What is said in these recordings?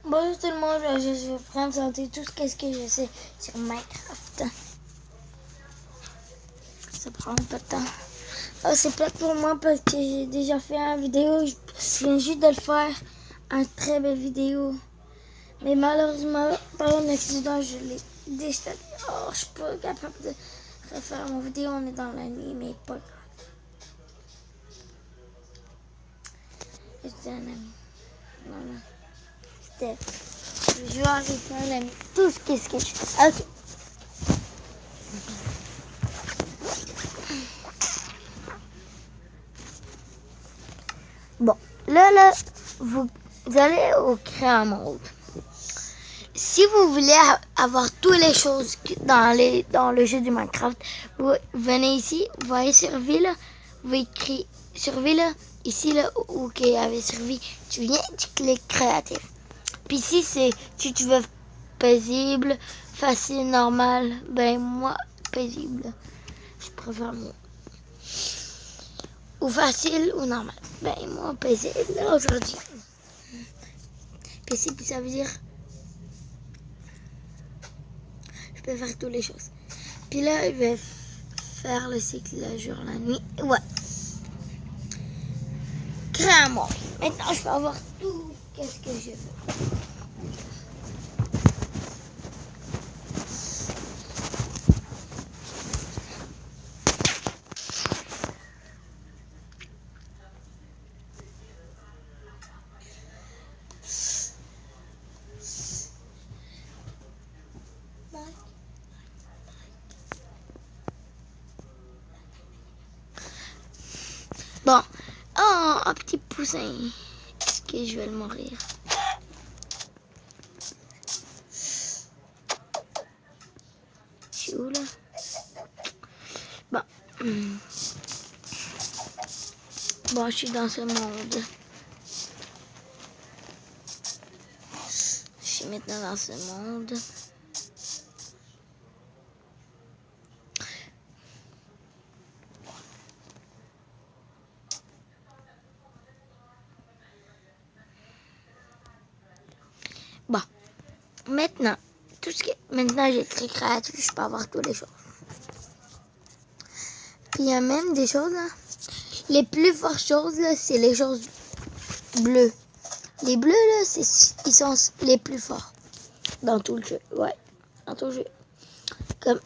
Bonjour tout le monde, je vais vous présenter tout ce que je sais sur Minecraft. Ça prend pas de temps. Oh, c'est plate pour moi parce que j'ai déjà fait une vidéo. Je viens juste de le faire. Une très belle vidéo. Mais malheureusement, par un accident, je l'ai déstallé. Oh, je suis pas capable de refaire mon vidéo. On est dans la nuit, mais pas grave. J'étais un ami. Voilà. C'était. Je vais arrêter un ami. Tout ce que je fais. Ok. Bon, là, vous allez au créer un monde. Si vous voulez avoir toutes les choses dans le jeu du Minecraft, vous venez ici, vous voyez sur ville, vous écrivez sur ville, ici là où il y avait survie, tu viens, tu cliques créatif. Puis ici c'est si tu veux paisible, facile, normal, ben moi paisible, je préfère moi. Ou facile ou normal. Ben moi paisible aujourd'hui. Paisible ça veut dire je peux faire toutes les choses. Puis là, je vais faire le cycle la jour, la nuit. Ouais. Créer un monde. Maintenant, je peux avoir tout qu'est-ce que je veux. Bon. Oh, un petit poussin. Est-ce que je vais le mourir? Je suis où là? Bon. Bon, je suis dans ce monde. Je suis maintenant dans ce monde. Bon. Maintenant, maintenant j'ai écrit créatif, je peux avoir toutes les choses. Puis il y a même des choses là. Les plus fortes choses là, c'est les choses bleues. Les bleus là, ils sont les plus forts dans tout le jeu. Ouais, dans tout le jeu. Comme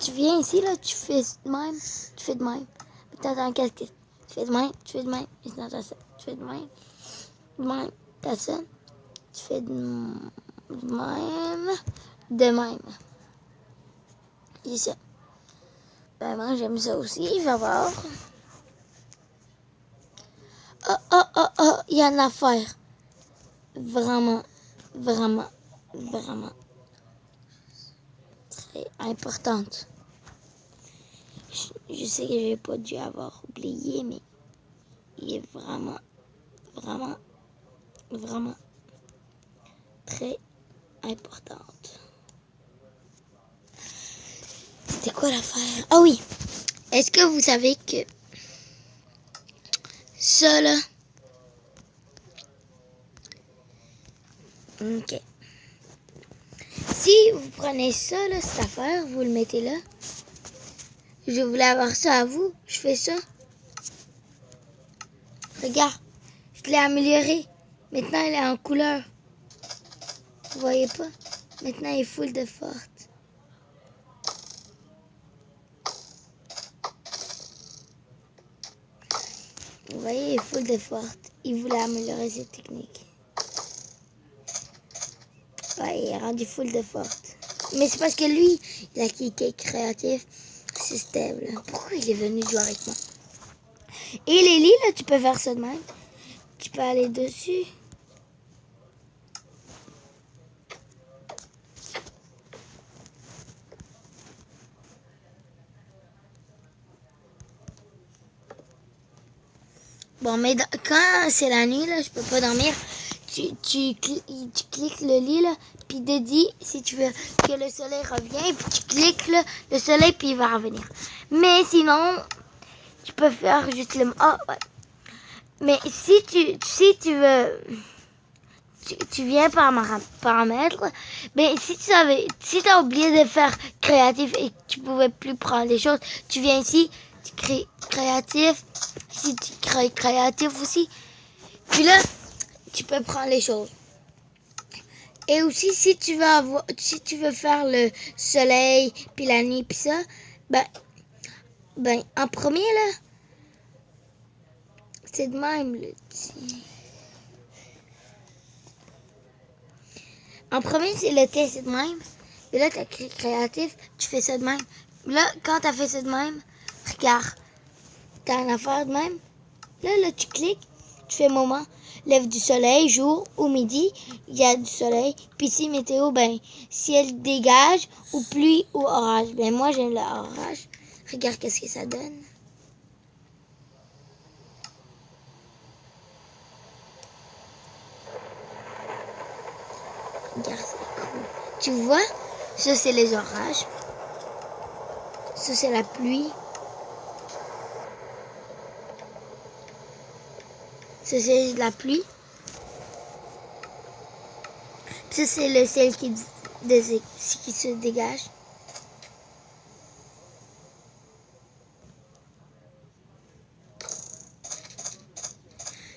tu viens ici là, tu fais de même, tu fais de même. Maintenant t'as un casquette. Tu fais de même, tu fais de même. Maintenant t'as ça. Tu fais de même, t'as ça. Tu fais de même, de même. Et ça. Ben moi j'aime ça aussi, je vais voir. Oh, il y a une affaire. Vraiment très importante. Je sais que j'ai pas dû avoir oublié, mais il est vraiment très importante. C'était quoi l'affaire? Ah oui! Est-ce que vous savez que ça là... Ok. Si vous prenez ça là, cette affaire, vous le mettez là. Je voulais avoir ça à vous. Je fais ça. Regarde. Je l'ai amélioré. Maintenant, elle est en couleur. Vous voyez pas? Maintenant, elle est full de forte. Vous voyez, elle est full de forte. Il voulait améliorer cette technique. Ouais, il est rendu full de forte. Mais c'est parce que lui, il a cliqué créatif. C'est stable. Pourquoi il est venu jouer avec moi? Et les lits, là, tu peux faire ça de même. Tu peux aller dessus. Bon, mais quand c'est la nuit, là, je peux pas dormir. Tu cliques le lit, là, puis te dis, si tu veux que le soleil revienne, puis tu cliques là, le soleil, puis il va revenir. Mais sinon, tu peux faire juste le... Ah, ouais. Mais si tu veux... tu viens par paramètres. Mais si tu as oublié de faire créatif et que tu pouvais plus prendre les choses, tu viens ici, tu crées créatif. Ici, tu crées créatif aussi. Puis là, tu peux prendre les choses. Et aussi, si tu veux faire le soleil, puis la nuit, puis ça, ben, en premier, là, c'est de même, là. En premier, c'est le thé, c'est de même. Et là, tu as créatif, tu fais ça de même. Là, quand tu as fait ça de même, regarde, tu as une affaire de même. Là, tu cliques, tu fais moment, lève du soleil, jour ou midi, il y a du soleil. Puis ici, météo, ben, ciel dégage ou pluie ou orage. Ben, moi, j'aime l'orage. Regarde qu'est-ce que ça donne. Regarde, c'est cool. Tu vois, ça, c'est les orages. Ça, c'est la pluie. Ça, c'est la pluie. Ça, c'est le ciel qui se dégage.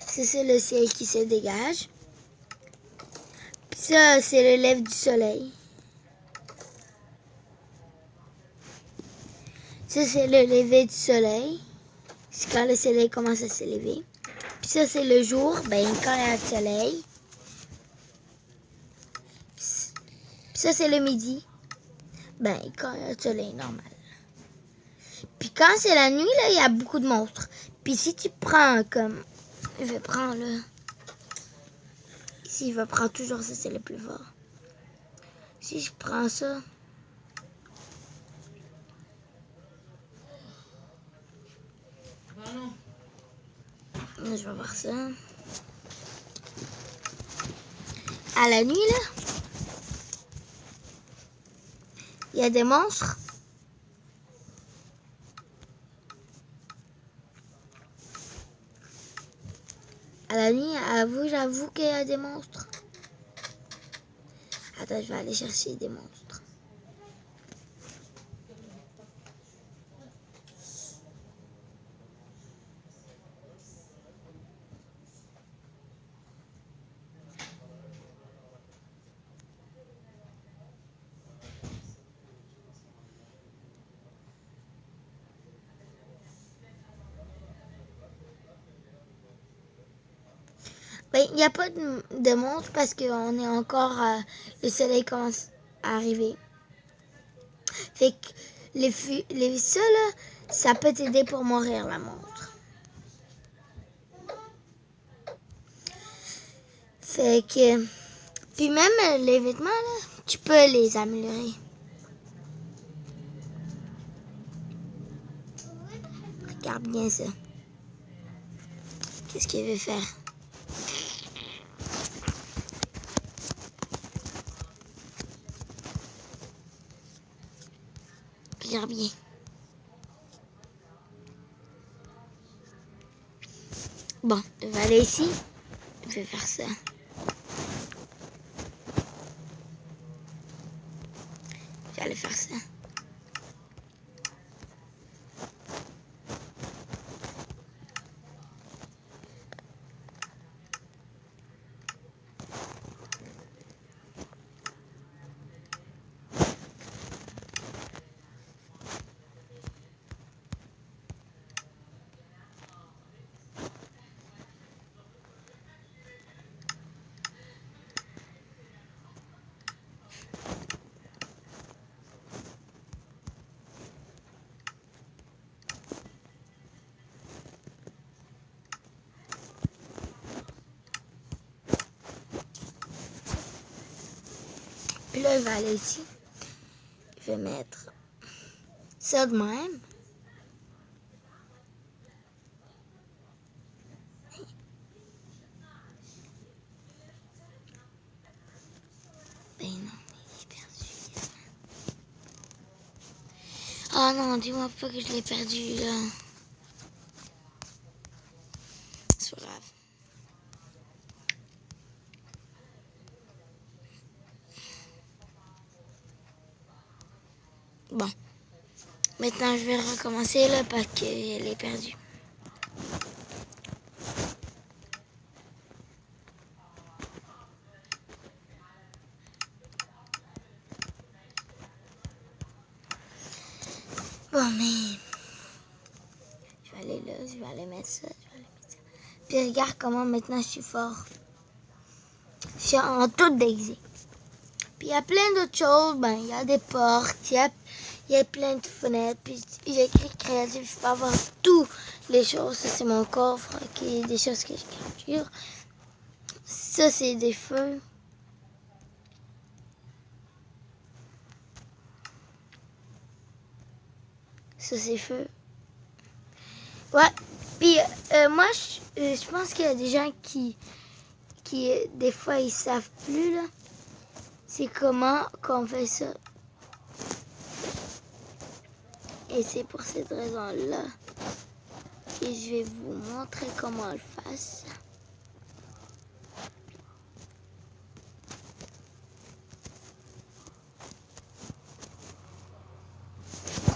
Ça, c'est le ciel qui se dégage. Puis ça, c'est le lever du soleil. Ça, c'est le lever du soleil. C'est quand le soleil commence à s'élever. Puis ça, c'est le jour. Ben, quand il y a le soleil. Puis ça, c'est le midi. Ben, quand il y a le soleil normal. Puis quand c'est la nuit, là, il y a beaucoup de monstres. Puis si tu prends comme... Je vais prendre, là... Ici, je vais prendre toujours ça, c'est le plus fort. Si je prends ça... Là, je vais voir ça. À la nuit, là, il y a des monstres. À la nuit, j'avoue qu'il y a des monstres. Attends, je vais aller chercher des monstres. Ben, il n'y a pas de monstres parce qu'on est encore... le soleil commence à arriver. Fait que ça, là, ça peut t'aider pour mourir, la montre. Fait que... Puis même les vêtements, là, tu peux les améliorer. Regarde bien ça. Qu'est-ce qu'il veut faire? Regarde bien. Bon, je vais aller ici. Je vais faire ça. Je vais aller faire ça. Puis là, je vais aller ici. Je vais mettre ça de même. Ben non, il est perdu. Oh non, dis-moi pas que je l'ai perdu, là. C'est pas grave. Bon. Maintenant, je vais recommencer là parce que je l'ai perdu. Bon, mais... Je vais aller là, je vais aller mettre ça, Puis regarde comment maintenant je suis fort. Je suis en tout déguisé. Puis il y a plein d'autres choses. Ben, il y a des portes, il y a plein de fenêtres. Puis j'ai écrit créatif, je peux avoir toutes les choses. Ça, c'est mon coffre, qui est des choses que je capture. Ça, c'est des feux. Ça, c'est feu. Ouais. Puis moi, je pense qu'il y a des gens qui des fois, ils savent plus, là. C'est comment qu'on fait ça. Et c'est pour cette raison-là que je vais vous montrer comment on le fasse.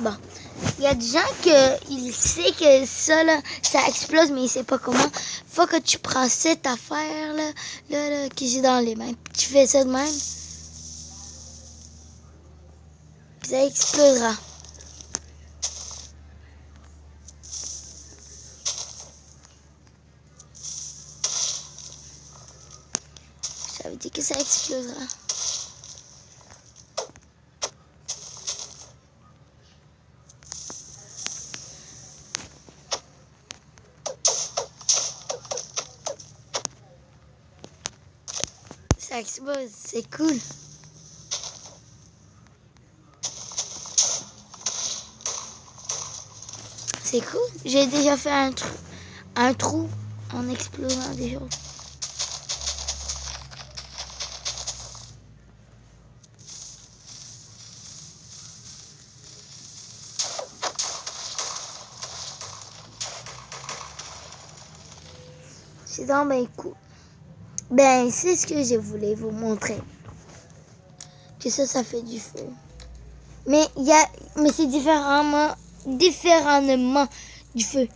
Bon. Il y a des gens qui savent que ça, là, ça explose, mais ils ne savent pas comment. Faut que tu prends cette affaire, là, que j'ai dans les mains. Puis tu fais ça de même. Puis ça explosera. Ça veut dire que ça explosera. Ça explose, c'est cool. C'est cool. J'ai déjà fait un trou en explosant des choses. C'est donc bien cool. Ben, c'est ce que je voulais vous montrer. Que ça fait du feu. Mais c'est différemment du feu.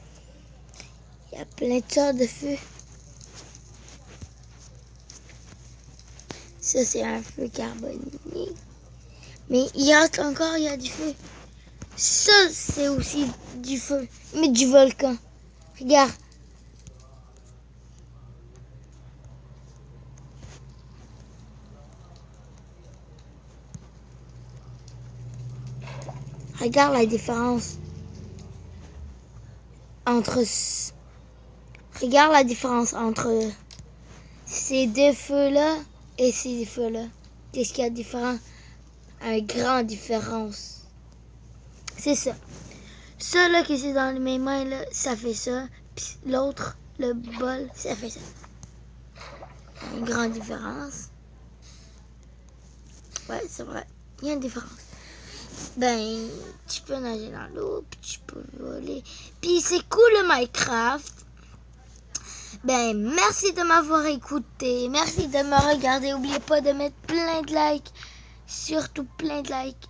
Il y a plein de sortes de feu. Ça, c'est un feu carboné. Mais il y a du feu. Ça, c'est aussi du feu. Mais du volcan. Regarde. Regarde la différence entre ces deux feux-là et ces feux-là. Qu'est-ce qu'il y a de différent? Une grande différence. C'est ça. Ça là que c'est dans mes mains là, ça fait ça. Puis l'autre, le bol, ça fait ça. Une grande différence. Ouais, c'est vrai. Il y a une différence. Ben, tu peux nager dans l'eau, puis tu peux voler. Puis c'est cool le Minecraft. Ben, merci de m'avoir écouté. Merci de me regarder. N'oubliez pas de mettre plein de likes. Surtout plein de likes.